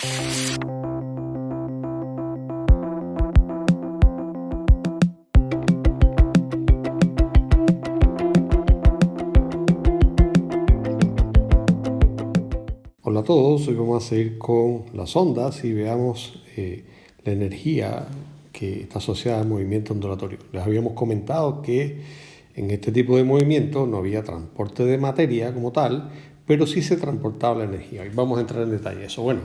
Hola a todos, hoy vamos a seguir con las ondas y veamos la energía que está asociada al movimiento ondulatorio. Les habíamos comentado que en este tipo de movimiento no había transporte de materia como tal, pero sí se transportaba la energía. Hoy vamos a entrar en detalle eso. Bueno,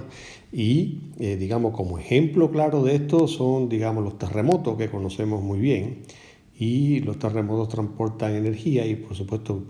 y digamos como ejemplo claro de esto son los terremotos que conocemos muy bien, y los terremotos transportan energía y por supuesto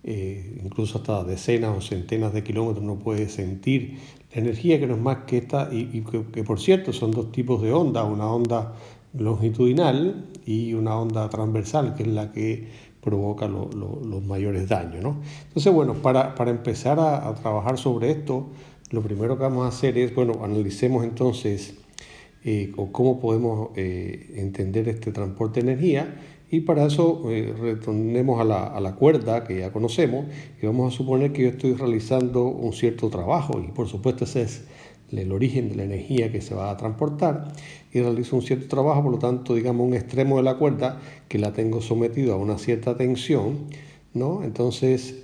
incluso hasta decenas o centenas de kilómetros uno puede sentir la energía, que no es más que esta, y que por cierto son dos tipos de onda, una onda longitudinal y una onda transversal, que es la que provoca los mayores daños, ¿no? Entonces, bueno, para empezar a trabajar sobre esto, lo primero que vamos a hacer es, analicemos entonces cómo podemos entender este transporte de energía, y para eso retornemos a la cuerda que ya conocemos y vamos a suponer que yo estoy realizando un cierto trabajo, y por supuesto ese es el origen de la energía que se va a transportar, y realizo un cierto trabajo, por lo tanto un extremo de la cuerda que la tengo sometido a una cierta tensión, ¿no? Entonces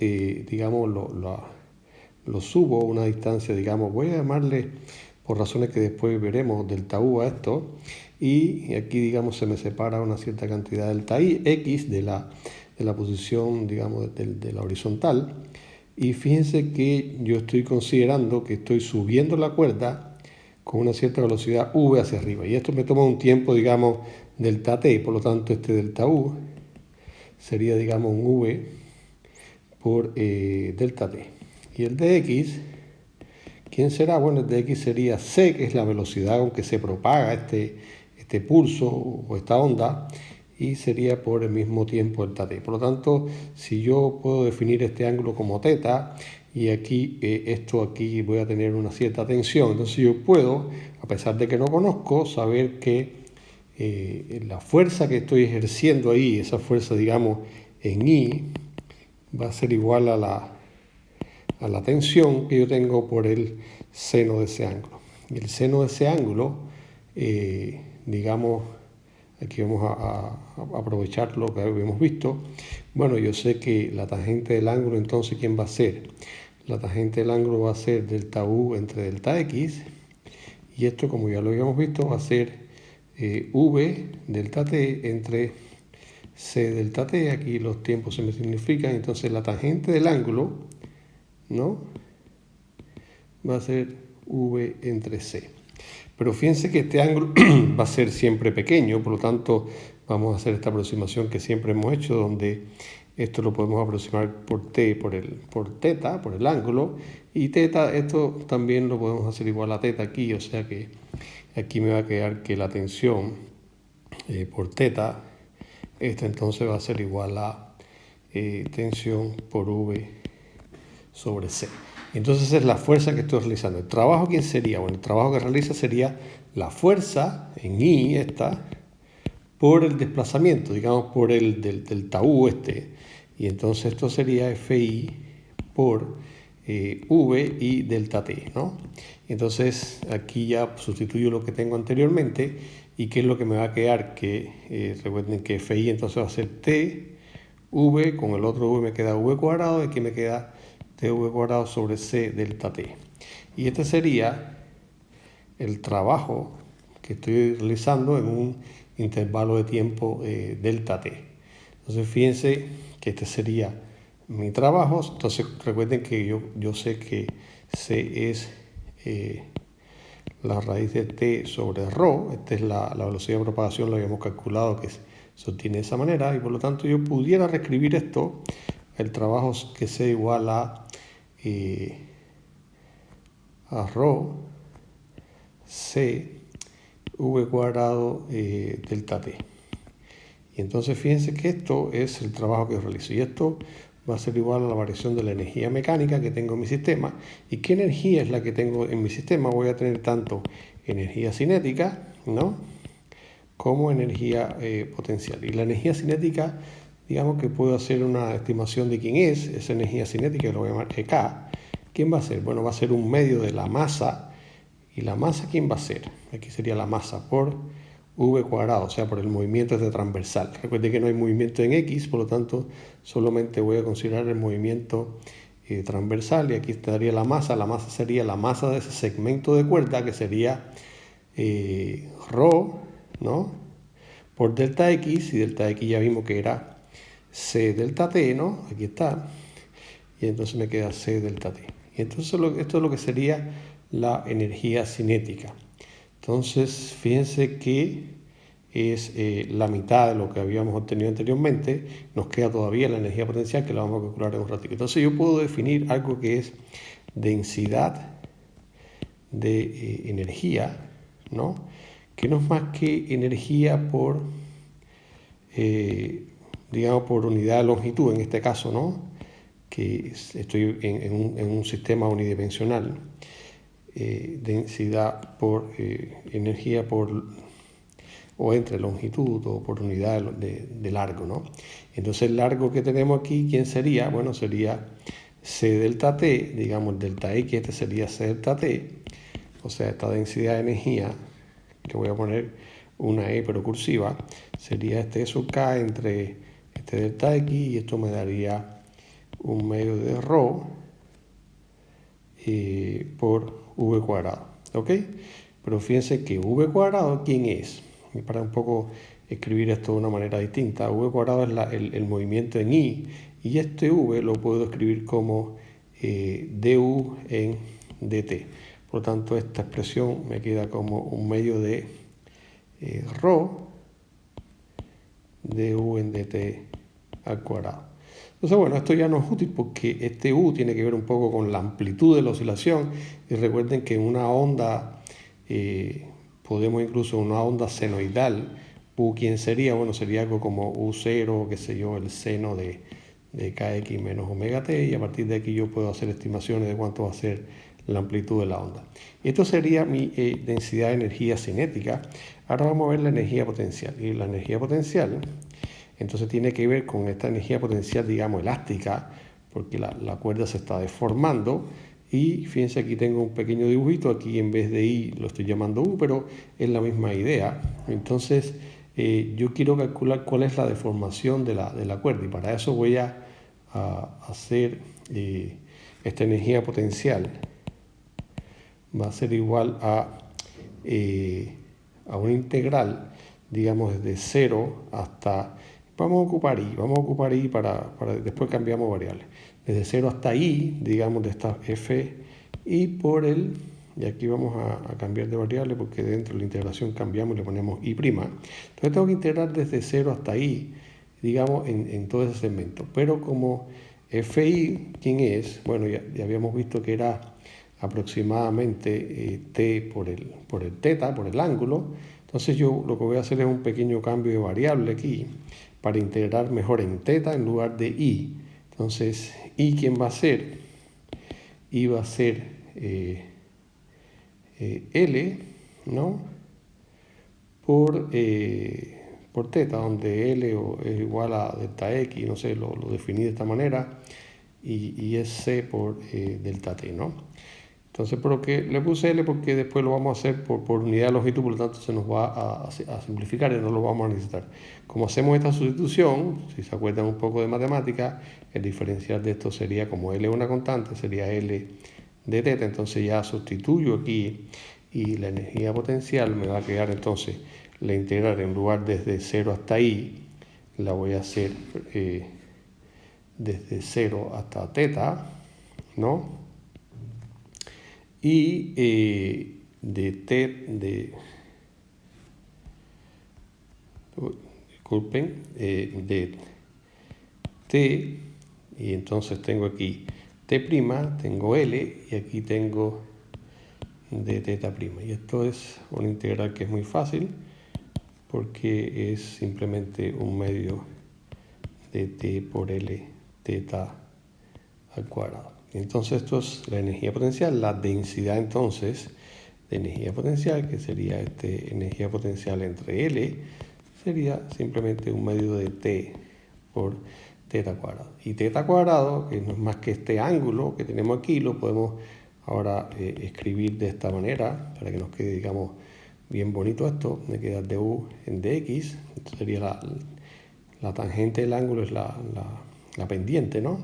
lo subo a una distancia, voy a llamarle, por razones que después veremos, delta U a esto, y aquí se me separa una cierta cantidad delta I, X de la posición de la horizontal, y fíjense que yo estoy considerando que estoy subiendo la cuerda con una cierta velocidad V hacia arriba, y esto me toma un tiempo delta T, por lo tanto este delta U sería un V por delta T, y el dx, ¿quién será? Bueno, el dx sería c, que es la velocidad con que se propaga este pulso o esta onda, y sería por el mismo tiempo delta t. Por lo tanto, si yo puedo definir este ángulo como θ, y aquí aquí voy a tener una cierta tensión, entonces yo puedo, a pesar de que no conozco, saber que la fuerza que estoy ejerciendo ahí, esa fuerza en I, va a ser igual a la tensión que yo tengo por el seno de ese ángulo. Y el seno de ese ángulo, aquí vamos a aprovechar lo que habíamos visto. Bueno, yo sé que la tangente del ángulo, entonces, ¿quién va a ser? La tangente del ángulo va a ser delta U entre delta X, y esto, como ya lo habíamos visto, va a ser V delta T entre C delta T. Aquí los tiempos se me significan, entonces la tangente del ángulo, ¿no?, va a ser V entre C. Pero fíjense que este ángulo va a ser siempre pequeño, por lo tanto vamos a hacer esta aproximación que siempre hemos hecho, donde esto lo podemos aproximar por T, por θ, por el ángulo, y θ, esto también lo podemos hacer igual a θ aquí, o sea que aquí me va a quedar que la tensión por θ, esta entonces va a ser igual a tensión por V sobre C. Entonces esa es la fuerza que estoy realizando. ¿El trabajo quién sería? Bueno, el trabajo que realiza sería la fuerza en I, esta, por el desplazamiento, por el delta U y entonces esto sería Fi por V y delta T, ¿no? Entonces aquí ya sustituyo lo que tengo anteriormente, y ¿qué es lo que me va a quedar? Que recuerden que Fi entonces va a ser T, V, con el otro V me queda V cuadrado, y aquí me queda TV cuadrado sobre C delta T. Y este sería el trabajo que estoy realizando en un intervalo de tiempo delta T. Entonces fíjense que este sería mi trabajo. Entonces recuerden que yo sé que C es la raíz de T sobre ρ. Esta es la velocidad de propagación, lo habíamos calculado que se obtiene de esa manera, y por lo tanto yo pudiera reescribir esto, el trabajo que sea igual a ρ C V cuadrado delta T. Y entonces fíjense que esto es el trabajo que realizo, y esto va a ser igual a la variación de la energía mecánica que tengo en mi sistema. ¿Y qué energía es la que tengo en mi sistema? Voy a tener tanto energía cinética, ¿no?, como energía potencial. Y la energía cinética, que puedo hacer una estimación de quién es esa energía cinética, lo voy a llamar EK. ¿Quién va a ser? Bueno, va a ser un medio de la masa ¿Y la masa quién va a ser? Aquí sería la masa por v cuadrado, o sea, por el movimiento este transversal. Recuerde que no hay movimiento en x, por lo tanto, solamente voy a considerar el movimiento transversal, y aquí estaría la masa. La masa sería la masa de ese segmento de cuerda, que sería ρ, ¿no?, por delta x, y delta x ya vimos que era c delta t, ¿no? Aquí está, y entonces me queda c delta t. Y entonces esto es lo que sería la energía cinética. Entonces, fíjense que es la mitad de lo que habíamos obtenido anteriormente. Nos queda todavía la energía potencial, que la vamos a calcular en un ratito. Entonces yo puedo definir algo que es densidad de energía, ¿no?, que no es más que energía por, digamos, por unidad de longitud, en este caso, ¿no?, que estoy en un sistema unidimensional. Densidad por energía por, o entre longitud, o por unidad de largo, ¿no? Entonces el largo que tenemos aquí, ¿quién sería? Bueno, sería c delta t, digamos delta x, este sería c delta t, o sea, esta densidad de energía, que voy a poner una e pero cursiva, sería este sub k entre este delta x, y esto me daría un medio de ρ por v cuadrado, ¿ok? Pero fíjense que v cuadrado, ¿quién es? Y para un poco escribir esto de una manera distinta, v cuadrado es el movimiento en i, y este v lo puedo escribir como du en dt. Por lo tanto, esta expresión me queda como un medio de ρ du en dt al cuadrado. Entonces, bueno, esto ya no es útil porque este U tiene que ver un poco con la amplitud de la oscilación, y recuerden que en una onda, podemos incluso en una onda senoidal, U, ¿quién sería? Bueno, sería algo como U0, qué sé yo, el seno de kx menos omega t, y a partir de aquí yo puedo hacer estimaciones de cuánto va a ser la amplitud de la onda. Esto sería mi densidad de energía cinética. Ahora vamos a ver la energía potencial. Y la energía potencial, entonces, tiene que ver con esta energía potencial, digamos, elástica, porque la cuerda se está deformando. Y fíjense, aquí tengo un pequeño dibujito, aquí en vez de I lo estoy llamando U, pero es la misma idea. Entonces, yo quiero calcular cuál es la deformación de la cuerda, y para eso voy a hacer esta energía potencial. Va a ser igual a una integral, digamos, desde 0 hasta... Vamos a ocupar I para después cambiamos variables. Desde 0 hasta I, digamos, de esta f i por el... Y aquí vamos a cambiar de variable porque dentro de la integración cambiamos y le ponemos i'. Entonces tengo que integrar desde 0 hasta i, digamos, en todo ese segmento. Pero como fi, ¿quién es? Bueno, ya habíamos visto que era aproximadamente t por el teta, por el ángulo. Entonces yo lo que voy a hacer es un pequeño cambio de variable aquí, para integrar mejor en teta en lugar de i. Entonces, i, ¿quién va a ser? I va a ser L, ¿no?, por teta, donde L es igual a delta X, no sé, lo definí de esta manera, y es C por delta T, ¿no? Entonces, pero que le puse L porque después lo vamos a hacer por unidad de longitud, por lo tanto se nos va a simplificar y no lo vamos a necesitar. Como hacemos esta sustitución, si se acuerdan un poco de matemática, el diferencial de esto sería, como L es una constante, sería L de teta. Entonces ya sustituyo aquí, y la energía potencial me va a quedar, entonces la integral, en lugar desde 0 hasta I, la voy a hacer desde 0 hasta teta, ¿no? Y de T, y entonces tengo aquí T', tengo L, y aquí tengo de teta'. Y esto es una integral que es muy fácil, porque es simplemente un medio de T por L teta al cuadrado. Entonces esto es la energía potencial. La densidad entonces de energía potencial, que sería energía potencial entre L, sería simplemente un medio de T por teta cuadrado. Y teta cuadrado, que no es más que este ángulo que tenemos aquí, lo podemos ahora escribir de esta manera para que nos quede, digamos, bien bonito esto. Me queda du en dx. Esto sería la tangente del ángulo, es la pendiente, ¿no?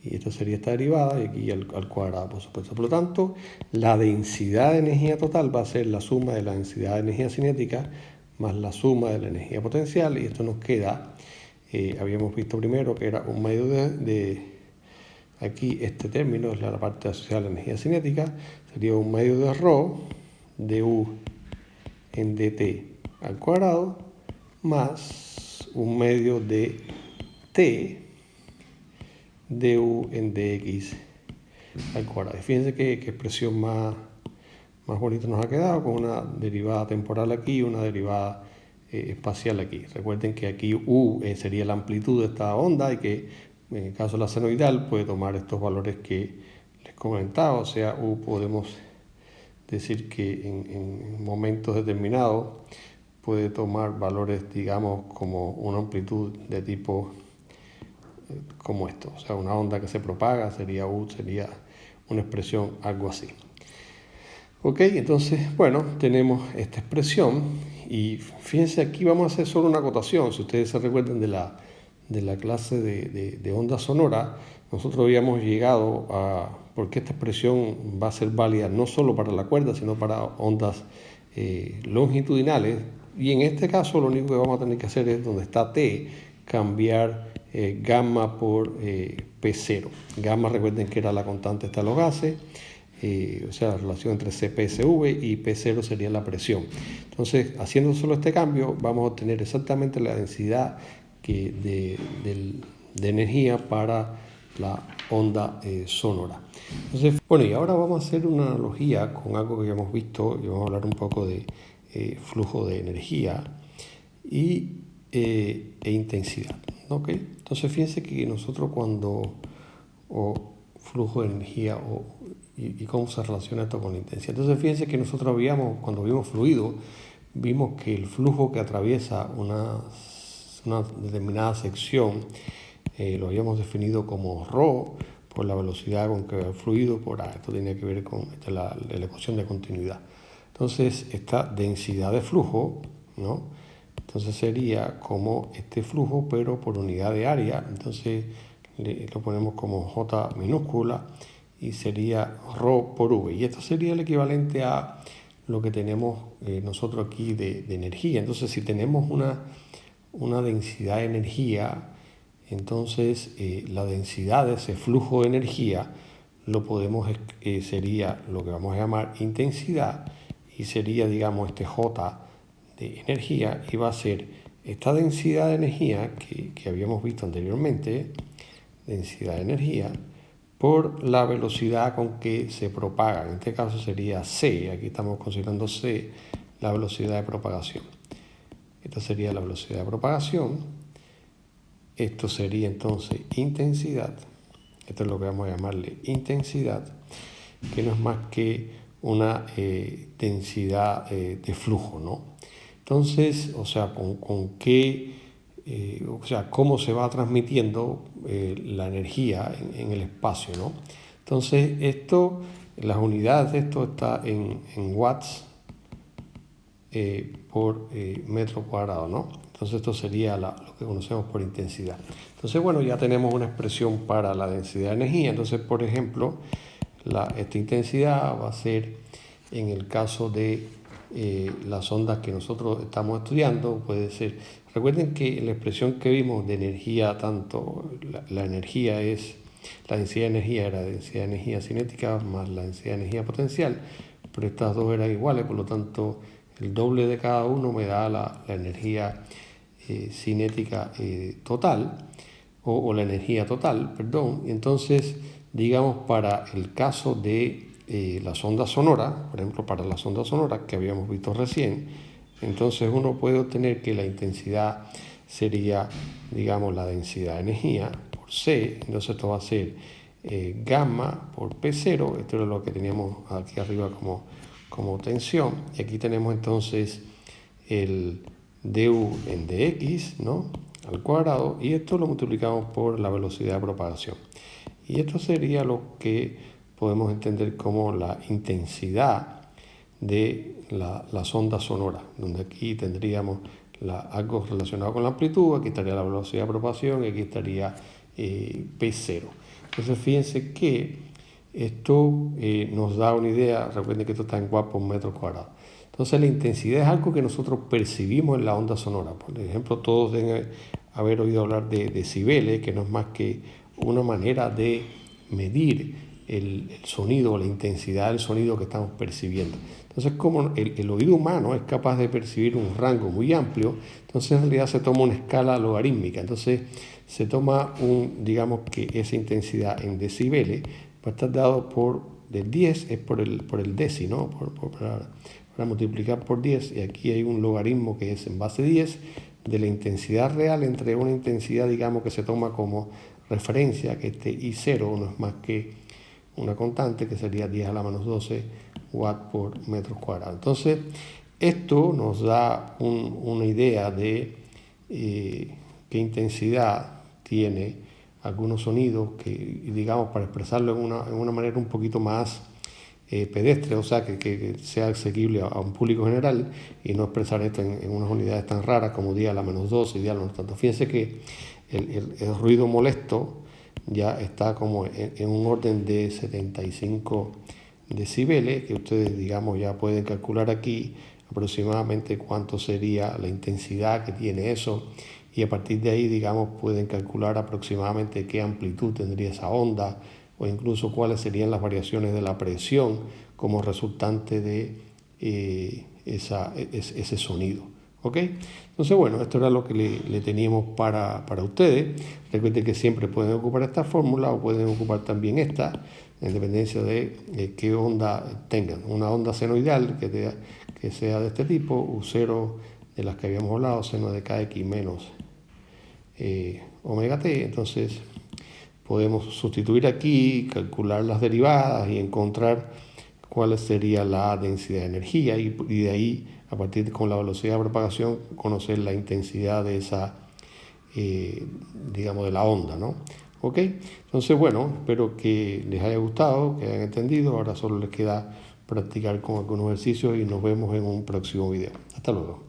Y esto sería esta derivada y aquí al cuadrado, por supuesto. Por lo tanto, la densidad de energía total va a ser la suma de la densidad de energía cinética más la suma de la energía potencial, y esto nos queda, habíamos visto primero que era un medio aquí este término es la parte asociada a la energía cinética, sería un medio de ρ de U en dt al cuadrado más un medio de T de U en dx al cuadrado. Y fíjense qué expresión más bonita nos ha quedado, con una derivada temporal aquí y una derivada espacial aquí. Recuerden que aquí U sería la amplitud de esta onda y que en el caso de la senoidal puede tomar estos valores que les comentaba, o sea, U podemos decir que en momentos determinados puede tomar valores, digamos, como una amplitud de tipo como esto, o sea, una onda que se propaga sería U, sería una expresión algo así. Ok, entonces, bueno, tenemos esta expresión y fíjense, aquí vamos a hacer solo una acotación. Si ustedes se recuerdan de la clase de onda sonora, nosotros habíamos llegado a, porque esta expresión va a ser válida no solo para la cuerda, sino para ondas longitudinales, y en este caso lo único que vamos a tener que hacer es, donde está T, cambiar gamma por P0. Gamma, recuerden que era la constante de los gases, o sea, la relación entre CP/SV, y P0 sería la presión. Entonces, haciendo solo este cambio, vamos a obtener exactamente la densidad de energía para la onda sonora. Entonces, bueno, y ahora vamos a hacer una analogía con algo que ya hemos visto, y vamos a hablar un poco de flujo de energía e intensidad. ¿Okay? Entonces, fíjense que nosotros cuando flujo de energía y cómo se relaciona esto con la intensidad. Entonces, fíjense que nosotros cuando vimos fluido, vimos que el flujo que atraviesa una determinada sección lo habíamos definido como ρ por la velocidad con que va el fluido por A. Esto tiene que ver con la ecuación de continuidad. Entonces, esta densidad de flujo, ¿no? Entonces sería como este flujo, pero por unidad de área. Entonces lo ponemos como J minúscula y sería ρ por V. Y esto sería el equivalente a lo que tenemos nosotros aquí de energía. Entonces, si tenemos una densidad de energía, entonces la densidad de ese flujo de energía lo podemos, sería lo que vamos a llamar intensidad, y sería, digamos, este J de energía, y va a ser esta densidad de energía que habíamos visto anteriormente, densidad de energía, por la velocidad con que se propaga. En este caso sería C, aquí estamos considerando C, la velocidad de propagación. Esta sería la velocidad de propagación. Esto sería entonces intensidad. Esto es lo que vamos a llamarle intensidad, que no es más que una densidad de flujo, ¿no? Entonces, o sea, con qué, o sea, cómo se va transmitiendo la energía en el espacio, ¿no? Entonces, las unidades de esto está en watts por metro cuadrado, ¿no? Entonces, esto sería lo que conocemos por intensidad. Entonces, bueno, ya tenemos una expresión para la densidad de energía. Entonces, por ejemplo, esta intensidad va a ser, en el caso de las ondas que nosotros estamos estudiando, puede ser, recuerden que la expresión que vimos de energía, tanto la energía es, la densidad de energía era la densidad de energía cinética más la densidad de energía potencial, pero estas dos eran iguales, por lo tanto el doble de cada uno me da la energía cinética total, o la energía total, perdón. Entonces, digamos, para el caso de las ondas sonoras, por ejemplo, para las ondas sonoras que habíamos visto recién, entonces uno puede obtener que la intensidad sería, digamos, la densidad de energía por C. Entonces esto va a ser gamma por P0. Esto es lo que teníamos aquí arriba como tensión. Y aquí tenemos entonces el du en dx, ¿no?, al cuadrado, y esto lo multiplicamos por la velocidad de propagación. Y esto sería lo que podemos entender como la intensidad de las ondas sonoras, donde aquí tendríamos algo relacionado con la amplitud, aquí estaría la velocidad de propagación y aquí estaría P0. Entonces fíjense que esto nos da una idea. Recuerden que esto está en watts por metro cuadrado. Entonces la intensidad es algo que nosotros percibimos en la onda sonora. Por ejemplo, todos deben haber oído hablar de decibeles, que no es más que una manera de medir el sonido, la intensidad del sonido que estamos percibiendo. Entonces, como el oído humano es capaz de percibir un rango muy amplio, entonces en realidad se toma una escala logarítmica. Entonces se toma digamos que esa intensidad en decibeles va a estar dado por, del 10 es por el deci, ¿no? Para multiplicar por 10, y aquí hay un logaritmo que es en base 10 de la intensidad real entre una intensidad, digamos, que se toma como referencia, que este I0 no es más que una constante, que sería 10 a la menos 12 watts por metro cuadrado. Entonces, esto nos da una idea de qué intensidad tiene algunos sonidos, que, digamos, para expresarlo en una manera un poquito más pedestre, o sea, que sea asequible a un público general, y no expresar esto en unas unidades tan raras como 10 a la menos 12 y 10 a la menos tanto. Fíjense que el ruido molesto ya está como en un orden de 75 decibeles, que ustedes, digamos, ya pueden calcular aquí aproximadamente cuánto sería la intensidad que tiene eso, y a partir de ahí, digamos, pueden calcular aproximadamente qué amplitud tendría esa onda, o incluso cuáles serían las variaciones de la presión como resultante de ese sonido. ¿Ok? Entonces, bueno, esto era lo que le teníamos para ustedes. Recuerden que siempre pueden ocupar esta fórmula o pueden ocupar también esta, en dependencia de qué onda tengan. Una onda senoidal que sea de este tipo, U0 de las que habíamos hablado, seno de kx menos omega t. Entonces podemos sustituir aquí, calcular las derivadas y encontrar cuál sería la densidad de energía, y de ahí, a partir con la velocidad de propagación, conocer la intensidad de esa, digamos, de la onda, ¿no? ¿Ok? Entonces, bueno, espero que les haya gustado, que hayan entendido. Ahora solo les queda practicar con algunos ejercicios y nos vemos en un próximo video. Hasta luego.